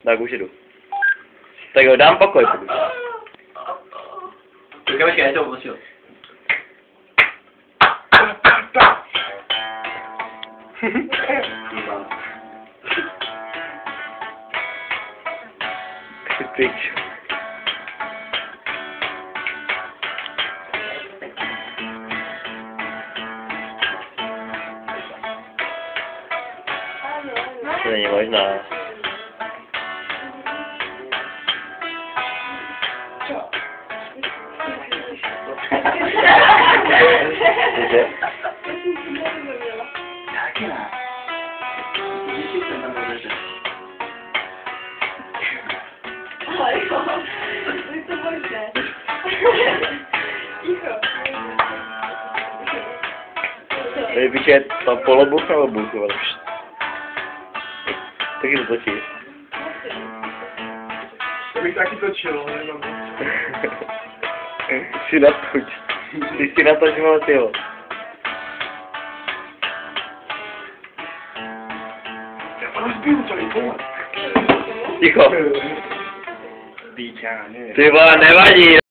Tak už jdu. Tak jo, dám pokoj, pokud. Počkej, já to opustil. Pryč. To není možná. Cože? Taky ne. Díky se tam odleže. Ale jo, je to možné. Ticho. Tady píše tam polobuch nebo buch, ale už. Taky to točíš. To bych taky točil, ale nemám. Si natoč. Ty si natočil, tyjo. Já to rozbiju celý, pomoc. Ticho. Víte, já nevím. Ty vole, nevadí.